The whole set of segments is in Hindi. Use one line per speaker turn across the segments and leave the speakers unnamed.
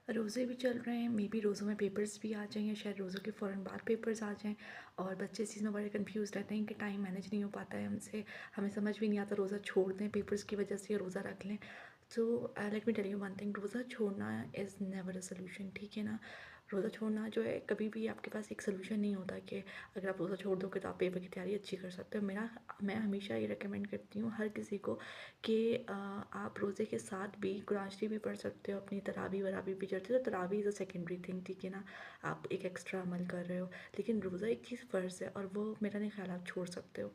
रोज़े भी चल रहे हैं, मेबी रोज़ों में पेपर्स भी आ जाएँ या शायद रोज़ों के फ़ौरन बाद पेपर्स आ जाएँ। और बच्चे इस चीज़ में बड़े कन्फ्यूज़ रहते हैं कि टाइम मैनेज नहीं हो पाता है हमसे, हमें समझ भी नहीं आता रोज़ा छोड़ दें पेपर्स की वजह से या रोज़ा रख लें। So let me tell you one thing, रोज़ा छोड़ना इज़ नेवर अ सॉल्यूशन, ठीक है ना? रोज़ा छोड़ना जो है कभी भी आपके पास एक सॉल्यूशन नहीं होता कि अगर आप रोज़ा छोड़ दोगे तो आप पेपर की तैयारी अच्छी कर सकते हो। मैं हमेशा ये रिकमेंड करती हूँ हर किसी को कि आप रोज़े के साथ भी कुरान शरीफ भी पढ़ सकते हो, अपनी तरावी वरावी भी चढ़ते हो, तो तरावी इज़ अ सेकेंडरी थिंग, ठीक है ना? आप एक एक्स्ट्रा अमल कर रहे हो, लेकिन रोज़ा एक चीज़ फ़र्ज़ है और वो मेरा नहीं ख्याल आप छोड़ सकते हो।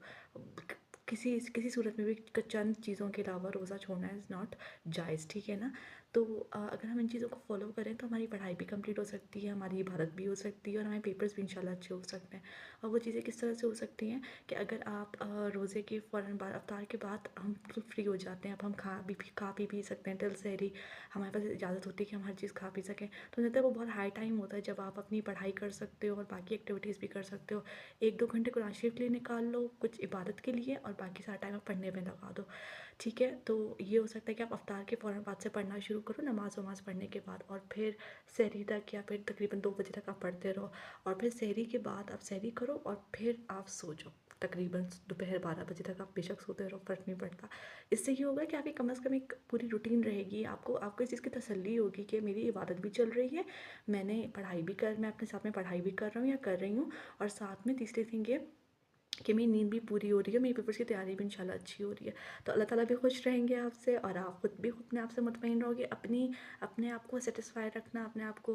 किसी सूरत में भी चंद चीज़ों के अलावा रोज़ा छोड़ना इज़ नॉट जायज़, ठीक है ना? तो अगर हम इन चीज़ों को फॉलो करें तो हमारी पढ़ाई भी कंप्लीट हो सकती है, हमारी इबादत भी हो सकती है और हमारे पेपर्स भी इंशाल्लाह अच्छे हो सकते हैं। और वो चीज़ें किस तरह से हो सकती हैं कि अगर आप रोज़े के फ़ौरन बाद अफ्तार के बाद हम बिल्कुल फ्री हो जाते हैं, अब हम खा पी सकते हैं टिल सहरी, हमारे पास इजाज़त होती है कि हम हर चीज़ खा पी सकें। तो मुझे लगता है वो बहुत हाई टाइम होता है जब आप अपनी पढ़ाई कर सकते हो और बाकी एक्टिविटीज़ भी कर सकते हो। 1-2 घंटे कुरान शरीफ के लिए निकाल लो, कुछ इबादत के लिए, और बाकी सारा टाइम आप पढ़ने में लगा दो, ठीक है? तो ये हो सकता है कि आप अफ्तार के फ़ौरन बाद से पढ़ना शुरू करो, नमाज़ वमाज़ पढ़ने के बाद, और फिर सहरी तक या फिर तकरीबन 2 बजे तक आप पढ़ते रहो, और फिर सहरी के बाद आप सहरी करो और फिर आप सो जाओ। तकरीबन दोपहर 12 बजे तक आप बेशक सोते रहो, फ़र्क नहीं पड़ता। इससे ये होगा कि आपकी कम से कम एक पूरी रूटीन रहेगी, आपको इस चीज़ की तसल्ली होगी कि मेरी इबादत भी चल रही है, मैं अपने साथ में पढ़ाई भी कर रहा हूँ या कर रही हूँ, और साथ में तीसरी थिंग ये कि मेरी नींद भी पूरी हो रही है, मेरी पेपर्स की तैयारी भी इंशाल्लाह अच्छी हो रही है। तो अल्लाह ताला भी खुश रहेंगे आपसे और आप खुद भी अपने आप से मुतमईन रहोगे। अपने आप को सैटिस्फाई रखना, अपने आप को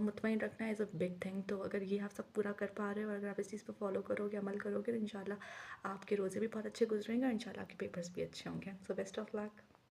मुतमईन रखना इज़ अ बिग थिंग। तो अगर ये आप सब पूरा कर पा रहे हो और अगर आप इस चीज़ पे फ़ॉलो करोगे, अमल करोगे, तो इंशाल्लाह आपके रोज़े भी बहुत अच्छे गुज़रेंगे और इंशाल्लाह आपके पेपर्स भी अच्छे होंगे। So best of luck.